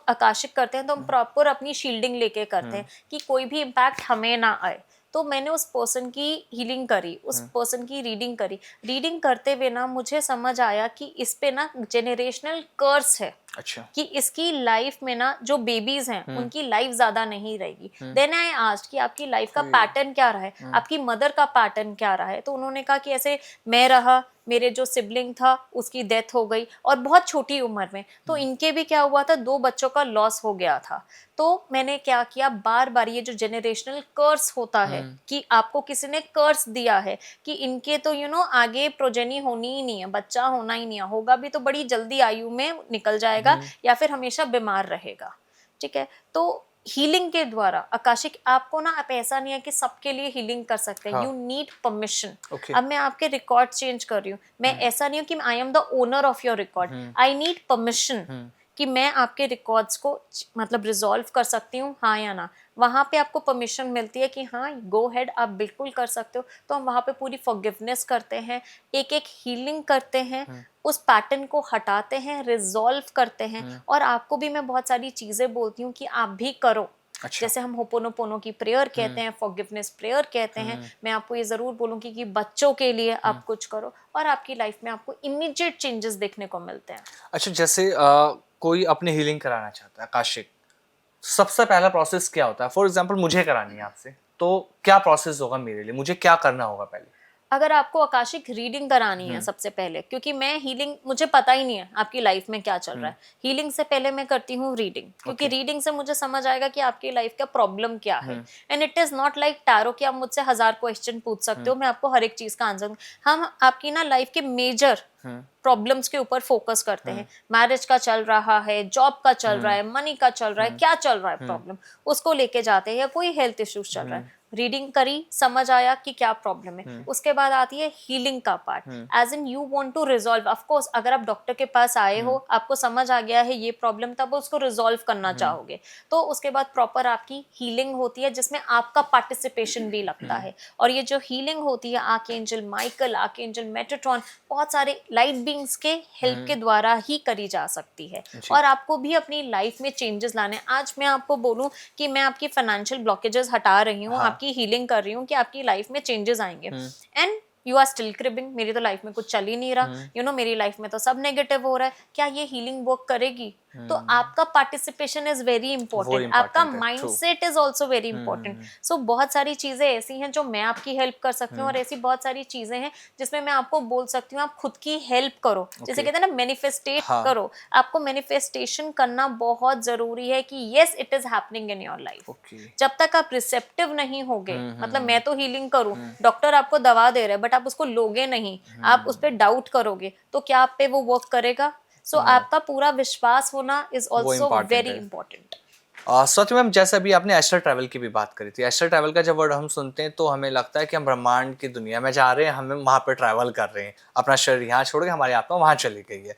आकाशिक करते हैं तो हम प्रॉपर अपनी शील्डिंग लेके करते हैं कि कोई भी इम्पैक्ट हमें ना आए। तो मैंने उस पर्सन की हीलिंग करी, उस पर्सन की रीडिंग करी। रीडिंग करते हुए ना मुझे समझ आया कि इस पे ना जेनरेशनल कर्स है, अच्छा। कि इसकी लाइफ में ना जो बेबीज हैं उनकी लाइफ ज्यादा नहीं रहेगी। देन आई आस्क्ड कि आपकी लाइफ का ओके। पैटर्न क्या रहा है, आपकी मदर का पैटर्न क्या रहा है। तो उन्होंने कहा कि ऐसे मैं रहा, मेरे जो सिबलिंग था उसकी डेथ हो गई, और बहुत छोटी उम्र में। तो इनके भी क्या हुआ था, 2 बच्चों का लॉस हो गया था। तो मैंने क्या किया, बार बार ये जो जेनरेशनल कर्स होता है कि आपको किसी ने कर्स दिया है कि इनके तो आगे प्रोजेनी होनी ही नहीं है, बच्चा होना ही नहीं है, होगा भी तो बड़ी जल्दी आयु में निकल जाएगा, या फिर हमेशा बीमार रहेगा। ठीक है, तो हीलिंग के द्वारा आकाशिक, आपको ना, आप ऐसा नहीं है कि सबके लिए हीलिंग कर सकते हैं, हाँ। You need permission. ओके। अब मैं आपके रिकॉर्ड चेंज कर रही हूँ, मैं ऐसा नहीं हूँ कि आई am the owner of your record, I need permission कि मैं आपके रिकॉर्ड्स को मतलब रिजॉल्व कर सकती हूँ, हाँ या ना। वहां पे आपको परमिशन मिलती है कि हाँ गो हेड, आप बिल्कुल कर सकते हो। तो हम वहां पे पूरी फॉरगिवनेस करते हैं, एक एक हीलिंग करते हैं, उस पैटर्न को हटाते हैं, रिजॉल्व करते हैं। और आपको भी मैं बहुत सारी चीजें बोलती हूँ कि आप भी करो। अच्छा। जैसे हम होपोनोपोनो की प्रेयर कहते हैं, फॉरगिवनेस प्रेयर कहते हैं। मैं आपको ये जरूर बोलूंगी कि बच्चों के लिए आप कुछ करो, और आपकी लाइफ में आपको इमीडिएट चेंजेस देखने को मिलते हैं। अच्छा, जैसे कोई अपनी हीलिंग कराना चाहता है आकाशिक, सबसे पहला प्रोसेस क्या होता है? फॉर एग्जांपल मुझे करानी है आपसे, तो क्या प्रोसेस होगा मेरे लिए? मुझे क्या करना होगा पहले? अगर आपको आकाशिक रीडिंग करानी है सबसे पहले, क्योंकि मैं हीलिंग, मुझे पता ही नहीं है आपकी लाइफ में क्या चल रहा है, हीलिंग से पहले मैं करती हूँ रीडिंग, क्योंकि रीडिंग से मुझे समझ आएगा कि आपकी लाइफ का प्रॉब्लम क्या है। And it is not like tarot कि आप मुझसे 1000 क्वेश्चन पूछ सकते हो, मैं आपको हर एक चीज का आंसर, हम आपकी ना लाइफ के मेजर प्रॉब्लम्स के ऊपर फोकस करते हैं। मैरिज का चल रहा है, जॉब का चल रहा है, मनी का चल रहा है, क्या चल रहा है प्रॉब्लम, उसको लेके जाते हैं, या कोई हेल्थ इश्यूज चल रहा है, रीडिंग करी, समझ आया कि क्या प्रॉब्लम है। उसके बाद आती है हीलिंग का part, as in you want to resolve. Of course अगर आप डॉक्टर के पास आए हो, आपको समझ आ गया है ये प्रॉब्लम, तब उसको रिजॉल्व करना चाहोगे, तो उसके बाद प्रॉपर आपकी हीलिंग होती है, जिसमें आपका पार्टिसिपेशन भी लगता है। और ये जो हीलिंग होती है, आर्कएंजल माइकल, आर्कएंजल मेटाट्रॉन, बहुत सारे लाइट बीइंग्स के हेल्प के द्वारा ही करी जा सकती है। और आपको भी अपनी लाइफ में चेंजेस लाने हैं। आज मैं आपको बोलूं कि मैं आपकी फाइनेंशियल ब्लॉकेजेस हटा रही हूँ, आपकी हीलिंग कर रही हूँ, कि आपकी लाइफ में चेंजेस आएंगे, and you are still cribbing, मेरी तो लाइफ में कुछ चल ही नहीं रहा, यू नो मेरी लाइफ में तो सब नेगेटिव हो रहा है, क्या ये हीलिंग वर्क करेगी? तो आपका पार्टिसिपेशन इज वेरी इंपॉर्टेंट, आपका mindset is also very important. So बहुत सारी चीजें ऐसी हैं जो मैं आपकी हेल्प कर सकती हूँ, और ऐसी बहुत सारी चीजें हैं जिसमें मैं आपको बोल सकती हूँ आप खुद की हेल्प करो। जैसे कहते हैं ना, मैनिफेस्टेट करो। आपको मैनिफेस्टेशन करना बहुत जरूरी है कि yes it is happening in your life. जब तक आप रिसेप्टिव नहीं होगे, मतलब मैं तो हीलिंग करूं, डॉक्टर आपको दवा दे रहा है, बट आप उसको लोगे नहीं, आप उस पर डाउट करोगे, तो क्या आप पे वो वर्क करेगा? सो आपका पूरा विश्वास होना इज ऑल्सो वेरी इंपॉर्टेंट। सच में जैसे अभी आपने एस्ट्रल ट्रैवल की भी बात करी थी, एस्ट्रल ट्रैवल का जब वर्ड हम सुनते हैं तो हमें लगता है कि हम ब्रह्मांड की दुनिया में जा रहे हैं, हमें वहाँ पर ट्रैवल कर रहे हैं, अपना शरीर यहाँ छोड़ के हमारी आत्मा वहाँ चली गई है।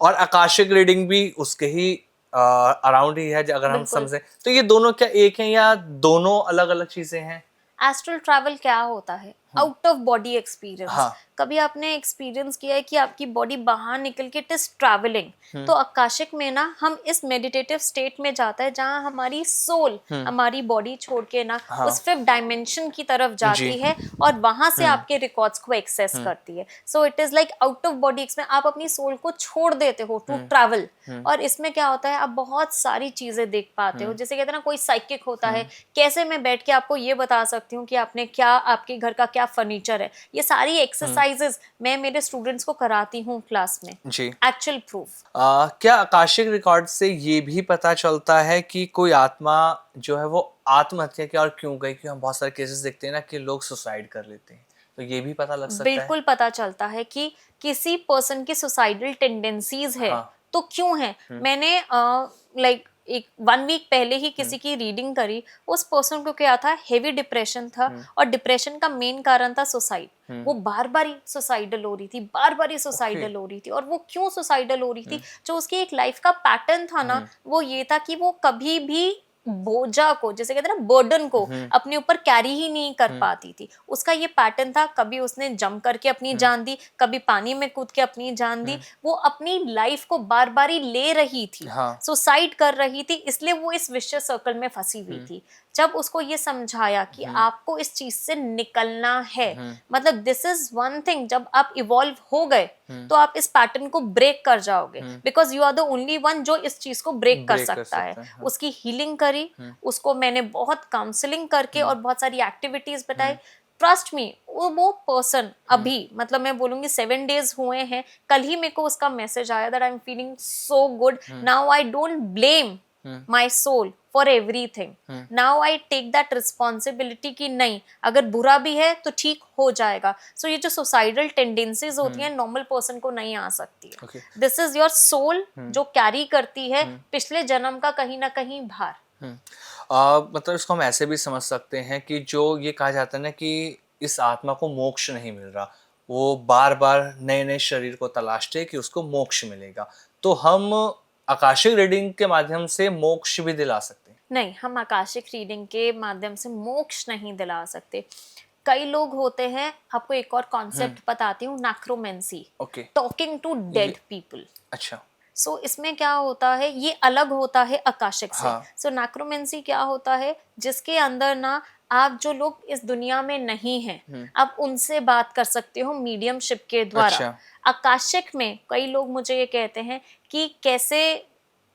और आकाशिक रीडिंग भी उसके ही अराउंड ही है, अगर हम समझें तो ये दोनों क्या एक हैं या दोनों अलग अलग चीजें हैं? एस्ट्रल ट्रैवल क्या होता है? Out of body experience. कभी आपने एक्सपीरियंस किया है कि आपकी बॉडी बाहर निकल के इट इज ट्रैवलिंग? तो आकाशिक में ना हम इस मेडिटेटिव स्टेट में जाता है जहाँ हमारी सोल हमारी बॉडी छोड़ के ना उस 5th डायमेंशन की तरफ जाती है, और वहां से आपके रिकॉर्ड्स को एक्सेस करती है। So it is like out of body में आप अपनी सोल को छोड़ देते हो टू ट्रैवल। और इसमें क्या होता है, आप बहुत सारी चीजें देख पाते हो। जैसे कहते हैं ना, कोई साइकिक होता है, कैसे मैं बैठ के आपको ये बता सकती हूँ कि आपने क्या, आपके घर का क्या फर्नीचर है। ये सारी एक्सरसाइजेस मैं मेरे स्टूडेंट्स को कराती हूँ क्लास में, जी। Actual proof. क्या आकाशिक रिकॉर्ड से ये भी पता चलता है कि कोई आत्मा जो है वो आत्महत्या की और क्यों गई? क्योंकि हम बहुत सारे केसेस देखते हैं ना कि लोग सुसाइड कर लेते हैं, तो ये भी पता लग सकता है? बिल्कुल पता चलता है कि किसी पर्सन की सुसाइडल टेंडेंसीज है, तो क्यों है। मैंने लाइक एक 1 वीक पहले ही किसी की रीडिंग करी। उस पर्सन को क्या था, हेवी डिप्रेशन था, और डिप्रेशन का मेन कारण था सुसाइड। वो बार बार ही सुसाइडल हो रही थी, बार बार ही सुसाइडल हो रही थी। और वो क्यों सुसाइडल हो रही थी? जो उसकी एक लाइफ का पैटर्न था ना, वो ये था कि वो कभी भी बोझा को, जैसे कहते हैं ना, बर्डन को अपने ऊपर कैरी ही नहीं कर पाती थी। उसका ये पैटर्न था, कभी उसने जंप करके अपनी जान दी, कभी पानी में कूद के अपनी जान दी। वो अपनी लाइफ को बार बार ही ले रही थी, सुसाइड कर रही थी, इसलिए वो इस विशियस सर्कल में फंसी हुई थी। जब उसको ये समझाया कि आपको इस चीज से निकलना है, मतलब दिस इज वन थिंग, जब आप इवॉल्व हो गए तो आप इस पैटर्न को ब्रेक कर जाओगे, because you are the only one जो इस चीज को ब्रेक कर सकता है। उसकी हीलिंग करी, उसको मैंने बहुत काउंसलिंग करके और बहुत सारी एक्टिविटीज बताई। ट्रस्ट मी, वो पर्सन अभी, मतलब मैं बोलूंगी 7 डेज हुए हैं, कल ही मेरे को उसका मैसेज आया that I am feeling so good now, I don't blame my soul for everything, now I take that responsibility कि नहीं, अगर बुरा भी है तो ठीक हो जाएगा। सो ये जो सुसाइडल टेंडेंसीज होती हैं, नॉर्मल पर्सन को नहीं आ सकती है। दिस इज योर सोल जो कैरी करती है पिछले जन्म का कहीं ना कहीं भार। मतलब इसको हम ऐसे भी समझ सकते हैं कि जो ये कहा जाता है ना कि इस आत्मा को मोक्ष नहीं मिल रहा, वो बार बार नए नए शरीर को तलाशते हैं कि उसको मोक्ष मिलेगा, तो हम आकाशिक रीडिंग के माध्यम से मोक्ष भी दिला सकते हैं? नहीं, हम आकाशिक रीडिंग के माध्यम से मोक्ष नहीं दिला सकते। कई लोग होते हैं, आपको एक और कॉन्सेप्ट बताती हूँ, necromancy, talking to dead people. अच्छा। सो इसमें क्या होता है, ये अलग होता है आकाशिक से। सो नेक्रोमेंसी क्या होता है, जिसके अंदर ना आप जो लोग इस दुनिया में नहीं हैं, आप उनसे बात कर सकते हो मीडियमशिप के द्वारा। आकाशिक में कई लोग मुझे ये कहते हैं कि कैसे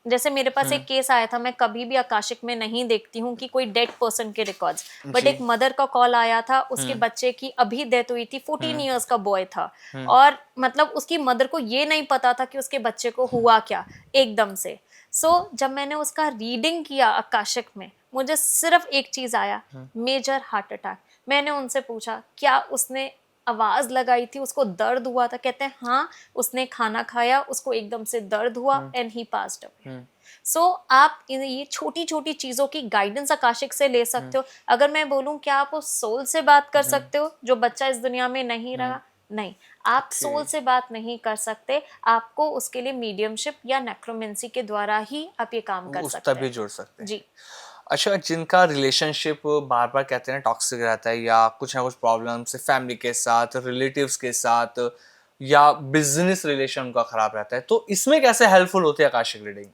जैसे मेरे पास एक केस आया था, मैं कभी भी आकाशिक में नहीं देखती हूँ कि कोई डेड पर्सन के रिकॉर्ड्स, बट जी। एक मदर का कॉल आया था, उसके बच्चे की अभी डेथ हुई थी, 14 इयर्स का बॉय था, और मतलब उसकी मदर को ये नहीं पता था कि उसके बच्चे को हुआ क्या एकदम से। जब मैंने उसका रीडिंग किया आकाशिक में, मुझे सिर्फ एक चीज आया, मेजर हार्ट अटैक। मैंने उनसे पूछा क्या उसने आवाज लगाई थी, उसको दर्द हुआ था? कहते हैं हाँ, उसने खाना खाया, उसको एकदम से दर्द हुआ एंड ही पास्ड अवे। आप ये छोटी छोटी चीजों की गाइडेंस आकाशिक से ले सकते हो। अगर मैं बोलूं क्या आप उस सोल से बात कर सकते हो जो बच्चा इस दुनिया में नहीं रहा? नहीं, आप सोल से बात नहीं कर सकते। आपको उसके लिए मीडियमशिप या नेक्रोमेंसी के द्वारा ही आप ये काम कर उस सकते तभी हैं। जुड़ सकते हैं। जी। अच्छा, जिनका रिलेशनशिप बार बार कहते हैं टॉक्सिक रहता है, या कुछ ना कुछ प्रॉब्लम्स फैमिली के साथ, रिलेटिव्स के साथ, या बिजनेस रिलेशन उनका खराब रहता है, तो इसमें कैसे हेल्पफुल होती है आकाशिक रीडिंग?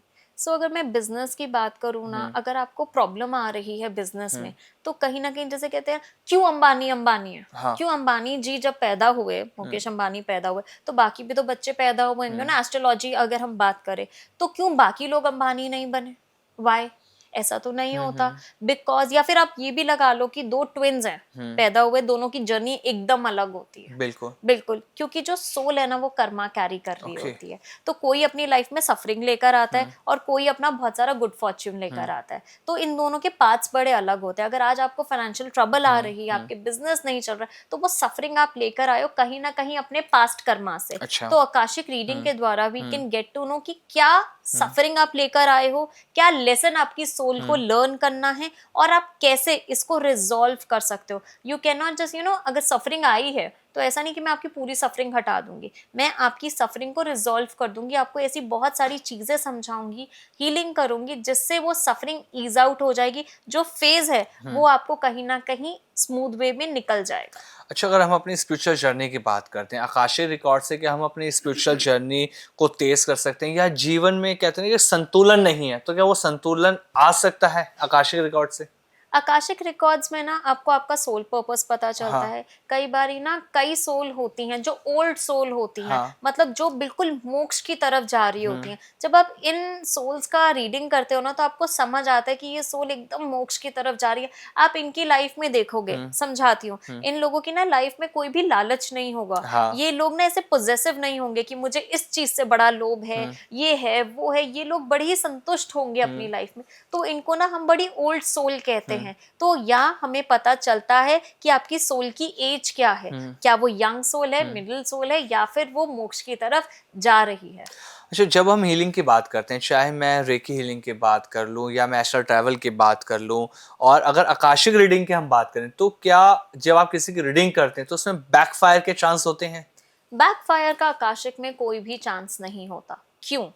अगर मैं बिजनेस की बात करूँ ना, अगर आपको प्रॉब्लम आ रही है बिजनेस में, तो कहीं ना कहीं जैसे कहते हैं क्यों अंबानी अंबानी है, हाँ। क्यों अंबानी जी जब पैदा हुए, मुकेश अंबानी पैदा हुए, तो बाकी भी तो बच्चे पैदा हुए होंगे ना। एस्ट्रोलॉजी अगर हम बात करें तो क्यों बाकी लोग अंबानी नहीं बने? वाई? ऐसा तो नहीं होता। बिकॉज, या फिर आप ये भी लगा लो कि दो ट्विन्स हैं पैदा हुए, दोनों की जर्नी एकदम अलग होती है। बिल्कुल। बिल्कुल, क्योंकि जो सोल है ना वो कर्मा कैरी कर रही ओके। होती है। तो कोई अपनी लाइफ में सफरिंग लेकर आता है और कोई अपना बहुत सारा गुड फॉर्च्यून लेकर आता है। तो इन दोनों के पाथ्स बड़े अलग होते हैं। अगर आज आपको फाइनेंशियल ट्रबल आ रही है, आपके बिजनेस नहीं चल रहा, तो वो सफरिंग आप लेकर आए हो कहीं ना कहीं अपने पास्ट कर्मा से। अच्छा। तो आकाशिक रीडिंग के द्वारा we can get to know कि क्या सफरिंग आप लेकर आए हो, क्या लेसन आपकी सोल को लर्न करना है, और आप कैसे इसको रिजॉल्व कर सकते हो। यू कैन नॉट जस्ट अगर सफरिंग आई है तो ऐसा नहीं कि मैं आपकी पूरी सफरिंग हटा दूंगी, मैं आपकी सफरिंग को रिजॉल्व कर दूंगी, आपको ऐसी बहुत सारी चीजें समझाऊंगी, हीलिंग करूंगी, जिससे वो सफरिंग ईज आउट हो जाएगी। जो फेज है वो आपको कहीं ना कहीं स्मूथ वे में निकल जाएगा। अच्छा, अगर हम अपनी स्पिरिचुअल जर्नी की बात करते हैं आकाशीय रिकॉर्ड से, क्या हम अपनी स्पिरिचुअल जर्नी को तेज कर सकते हैं, या जीवन में कहते हैं कि संतुलन नहीं है, तो क्या वो संतुलन आ सकता है आकाशीय रिकॉर्ड से? आकाशिक रिकॉर्ड्स में ना आपको आपका सोल पर्पस पता चलता हाँ। है। कई बारी ना कई सोल होती हैं जो ओल्ड सोल होती हैं, हाँ। मतलब जो बिल्कुल मोक्ष की तरफ जा रही होती हैं। जब आप इन सोल्स का रीडिंग करते हो ना, तो आपको समझ आता है कि ये सोल एकदम मोक्ष की तरफ जा रही है। आप इनकी लाइफ में देखोगे, समझाती हूँ, इन लोगों की ना लाइफ में कोई भी लालच नहीं होगा। हाँ। ये लोग ना ऐसे पोजेसिव नहीं होंगे कि मुझे इस चीज से बड़ा लोभ है, ये है वो है। ये लोग बड़े ही संतुष्ट होंगे अपनी लाइफ में। तो इनको ना हम बड़ी ओल्ड सोल कहते हैं। तो या हमें पता चलता है कि आपकी सोल की एज क्या है, क्या वो यंग सोल है, मिडिल सोल है, या फिर वो मोक्ष की तरफ जा रही है। अच्छा, जब हम हीलिंग की बात करते हैं, चाहे मैं रेकी हीलिंग की बात कर लूँ या मैं एस्ट्रल ट्रैवल की बात कर लूँ, और अगर आकाशिक रीडिंग की हम बात करें, तो क्या जब आप किसी की रीडिंग करते हैं तो उसमें बैकफायर के चांस होते हैं? बैकफायर का आकाशिक में कोई भी चांस नहीं होता। क्यों?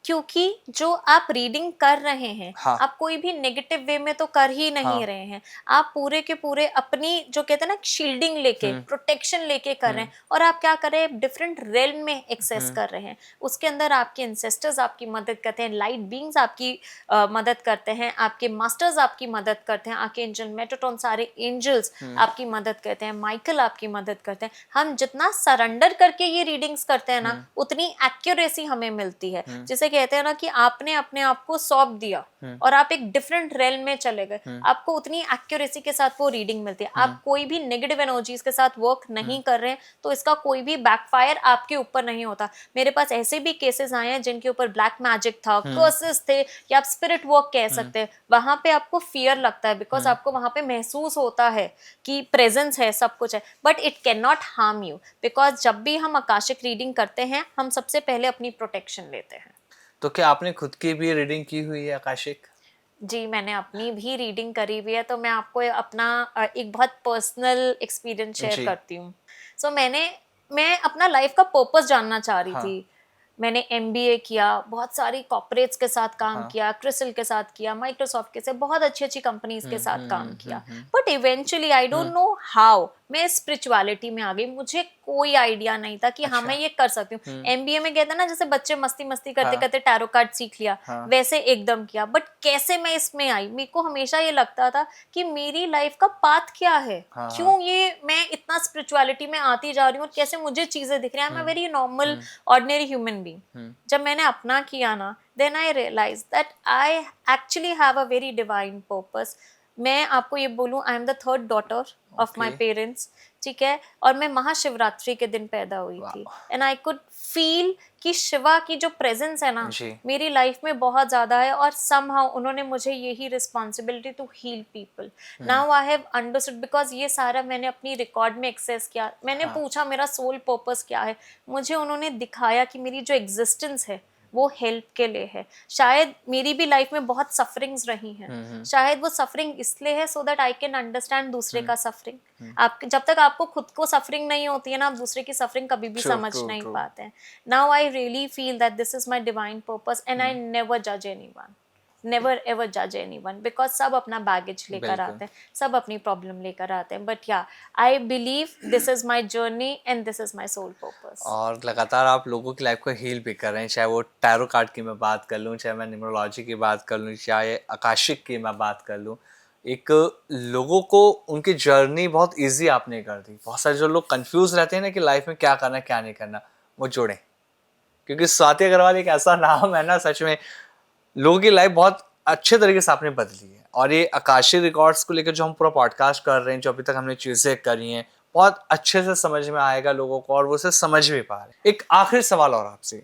क्योंकि जो आप रीडिंग कर रहे हैं, हाँ। आप कोई भी नेगेटिव वे में तो कर ही नहीं हाँ। रहे हैं। आप पूरे के पूरे अपनी जो कहते हैं ना शील्डिंग लेके, प्रोटेक्शन लेके कर रहे हैं। और आप क्या कर रहे हैं? डिफरेंट रेल्म में एक्सेस कर रहे हैं। उसके अंदर आपके एंसेस्टर्स आपकी मदद करते हैं, लाइट बींग्स आपकी मदद करते हैं, आपके मास्टर्स आपकी मदद करते हैं, आर्कएंजल मेटाट्रॉन, सारे एंजल्स आपकी मदद करते हैं, माइकल आपकी मदद करते हैं। हम जितना सरेंडर करके ये रीडिंग्स करते हैं ना, उतनी एक्यूरेसी हमें मिलती है। जिसे कहते हैं ना कि आपने अपने आप को सौंप दिया और आप एक डिफरेंट रेल में चले गए, आपको उतनी एक्यूरेसी के साथ वो रीडिंग मिलती है। आप कोई भी नेगेटिव एनर्जीज के साथ वर्क नहीं कर रहे हैं, तो इसका कोई भी बैकफायर आपके ऊपर नहीं होता। मेरे पास ऐसे भी केसेस आए हैं जिनके ऊपर ब्लैक मैजिक था, कर्सेस थे, या आप स्पिरिट वर्क कह सकते हैं। वहां पे आपको फियर लगता है, बिकॉज आपको वहां पे महसूस होता है कि प्रेजेंस है, सब कुछ है, but it can not harm you. Because जब भी हम आकाशिक रीडिंग करते हैं, हम सबसे पहले अपनी प्रोटेक्शन लेते हैं। तो क्या आपने खुद की भी रीडिंग की हुई है आकाशिक? जी, मैंने अपनी भी रीडिंग करी हुई है। तो मैं आपको अपना एक बहुत पर्सनल एक्सपीरियंस शेयर जी। करती हूँ। मैं अपना लाइफ का पर्पस जानना चाह रही हाँ। थी। मैंने एमबीए किया, बहुत सारी कॉर्पोरेट्स के साथ काम हाँ। किया, क्रिसिल के साथ किया, माइक्रोसॉफ्ट के साथ, बहुत अच्छी अच्छी कंपनीज के साथ काम किया। But eventually I don't know how मैं स्पिरिचुअलिटी में आ गई। मुझे कोई आइडिया नहीं था कि हाँ अच्छा। मैं ये कर सकती हूँ। एमबीए में कहते हैं ना, जैसे बच्चे मस्ती मस्ती करते हाँ। करते टैरो कार्ड सीख लिया, हाँ। वैसे एकदम किया। बट कैसे मैं इसमें आई? मेरे को हमेशा ये लगता था कि मेरी लाइफ का पाथ क्या है, हाँ। क्यों ये मैं इतना स्पिरिचुअलिटी में आती जा रही हूँ, और कैसे मुझे चीजें दिख रही हैं। I am a very normal ordinary human being, जब मैंने अपना किया ना, then I realize that I actually have a very divine purpose. मैं आपको ये बोलूं, I am the third daughter of my Okay. Parents, ठीक है, और मैं महाशिवरात्रि के दिन पैदा हुई थी. एंड आई कुड फील कि शिवा की जो प्रेजेंस है ना जी. मेरी लाइफ में बहुत ज्यादा है, और समहाउ उन्होंने मुझे यही responsibility to heal people. Now I have understood, because ये सारा मैंने अपनी रिकॉर्ड में एक्सेस किया. मैंने पूछा मेरा सोल पर्पस क्या है, मुझे उन्होंने दिखाया कि मेरी जो एग्जिस्टेंस है वो हेल्प के लिए है. शायद मेरी भी लाइफ में बहुत सफरिंग्स रही हैं, शायद वो सफरिंग इसलिए है so that I can understand दूसरे का सफरिंग. आप जब तक आपको खुद को सफरिंग नहीं होती है ना, आप दूसरे की सफरिंग कभी भी समझ नहीं पाते हैं. Now I really feel that this is my divine purpose, and I never जज एनीवन, नेवर एवर जज एनीवन, बिकॉज सब अपना बैगेज लेकर आते हैं, सब अपनी प्रॉब्लम लेकर आते हैं. But yeah, I believe this is my journey and this is my soul purpose. और लगातार आप लोगों की लाइफ को हील भी कर रहे हैं, चाहे वो टैरो कार्ड की मैं बात कर लूँ, चाहे मैं न्यूमरोलॉजी की बात कर लूँ, चाहे आकाशिक की मैं बात कर लूँ. एक लोगों को उनकी जर्नी बहुत इजी आपने कर दी. बहुत सारे जो लोग कंफ्यूज रहते हैं ना कि लाइफ में क्या करना है क्या नहीं करना, वो जुड़ें, क्योंकि स्वाति अग्रवाल एक ऐसा नाम है ना, सच में लोगों की लाइफ बहुत अच्छे तरीके से आपने बदली है. और ये आकाशीय रिकॉर्ड्स को लेकर जो हम पूरा पॉडकास्ट कर रहे हैं, जो अभी तक हमने चीज़ें करी हैं, बहुत अच्छे से समझ में आएगा लोगों को, और वो उसे समझ भी पा रहे हैं. एक आखिरी सवाल और आपसे,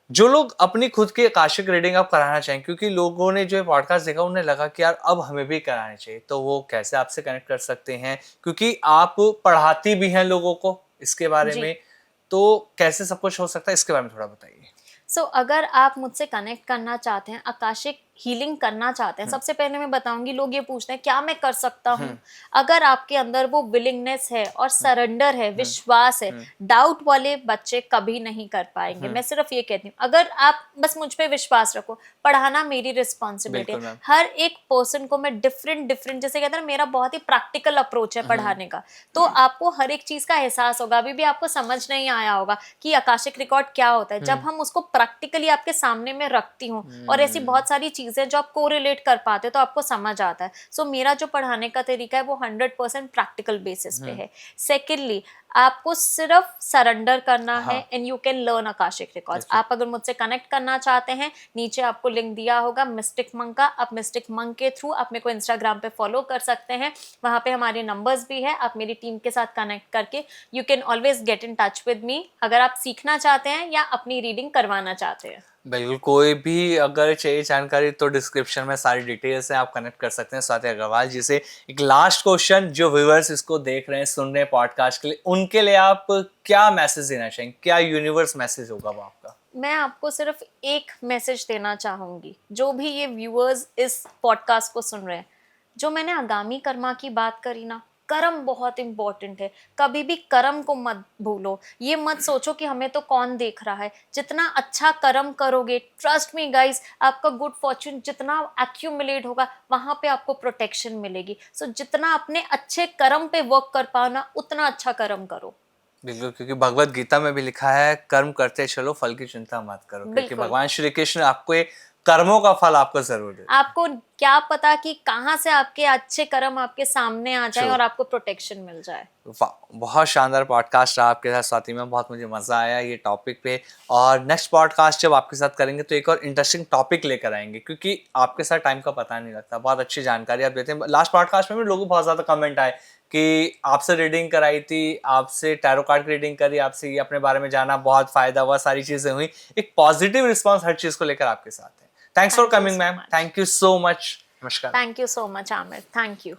जो लोग अपनी खुद की आकाशिक रीडिंग आप कराना चाहें, क्योंकि लोगों ने जो पॉडकास्ट देखा उन्हें लगा कि यार अब हमें भी करानी चाहिए, तो वो कैसे आपसे कनेक्ट कर सकते हैं, क्योंकि आप पढ़ाती भी हैं लोगों को इसके बारे में, तो कैसे सब कुछ हो सकता है इसके बारे में थोड़ा बताइए. सो अगर आप मुझसे कनेक्ट करना चाहते हैं, आकाशिक हीलिंग करना चाहते हैं, सबसे पहले मैं बताऊंगी, लोग ये पूछते हैं क्या मैं कर सकता हूँ. अगर आपके अंदर वो विलिंगनेस है और सरेंडर है, विश्वास है, डाउट वाले बच्चे कभी नहीं कर पाएंगे. मैं सिर्फ ये कहती हूँ, अगर आप बस मुझ पे विश्वास रखो, पढ़ाना मेरी रिस्पॉन्सिबिलिटी है. हर एक पर्सन को मैं डिफरेंट जैसे कहते हैं ना, मेरा बहुत ही प्रैक्टिकल अप्रोच है पढ़ाने का, तो आपको हर एक चीज का एहसास होगा. अभी भी आपको समझ नहीं आया होगा कि आकाशिक रिकॉर्ड क्या होता है. जब हम उसको प्रैक्टिकली आपके सामने में रखती हूँ, और ऐसी बहुत सारी चीजें जो आप कोरिलेट कर पाते हो, तो आपको समझ आता है. सो मेरा जो पढ़ाने का तरीका है वो 100% प्रैक्टिकल बेसिस पे है. सेकेंडली, आपको सिर्फ सरेंडर करना है and you can learn Akashic records. आप अगर मुझसे कनेक्ट करना चाहते हैं, नीचे आपको लिंक दिया होगा मिस्टिक मंक का. आप मिस्टिक मंक के थ्रू आप मेरे को इंस्टाग्राम पे फॉलो कर सकते हैं, वहां पे हमारे नंबर्स भी है. आप मेरी टीम के साथ कनेक्ट करके you can always get in touch with me, अगर आप सीखना चाहते हैं या अपनी रीडिंग करवाना चाहते हैं. बिल्कुल, कोई भी अगर चाहिए जानकारी तो डिस्क्रिप्शन में सारी डिटेल्स हैं, आप कनेक्ट कर सकते हैं स्वाति अग्रवाल जी से. एक लास्ट क्वेश्चन, जो व्यूअर्स इसको देख रहे हैं, सुन रहे हैं पॉडकास्ट के लिए, उनके लिए आप क्या मैसेज देना चाहेंगे, क्या यूनिवर्स मैसेज होगा वो आपका? मैं आपको सिर्फ एक मैसेज देना चाहूंगी, जो भी ये व्यूअर्स इस पॉडकास्ट को सुन रहे हैं, जो मैंने आगामी कर्मा की बात करी ना, कर्म बहुत इंपॉर्टेंट है. कभी भी कर्म को मत भूलो. ये मत सोचो कि हमें तो कौन देख रहा है. जितना अच्छा कर्म करोगे, ट्रस्ट मी गाइस, आपका गुड फॉर्च्यून जितना एक्यूमुलेट होगा, वहां पे आपको प्रोटेक्शन मिलेगी. सो जितना अपने अच्छे कर्म पे वर्क कर पाओ ना, उतना अच्छा कर्म करो. बिल्कुल, क्योंकि भगवत गीता में भी लिखा है कर्म करते चलो, फल की चिंता मत करो, क्योंकि भगवान श्री कृष्ण आपको ये कर्मों का फल आपको जरूर दे. आपको क्या पता कि कहाँ से आपके अच्छे कर्म आपके सामने आ जाए और आपको प्रोटेक्शन मिल जाए. बहुत शानदार पॉडकास्ट रहा आपके साथ स्वाति में, बहुत मुझे मजा आया ये टॉपिक पे. और नेक्स्ट पॉडकास्ट जब आपके साथ करेंगे तो एक और इंटरेस्टिंग टॉपिक लेकर आएंगे, क्योंकि आपके साथ टाइम का पता नहीं लगता, बहुत अच्छी जानकारी आप देते हैं. लास्ट पॉडकास्ट में भी लोगों को बहुत ज्यादा कमेंट आए कि आपसे रीडिंग कराई थी, आपसे टैरो कार्ड की रीडिंग करी, आपसे ये अपने बारे में जाना, बहुत फायदा हुआ, सारी चीजें हुई. एक पॉजिटिव रिस्पॉन्स हर चीज को लेकर आपके साथ है. Thanks for coming ma'am, thank you so much. नमस्कार. Thank you so much Aamir, thank you.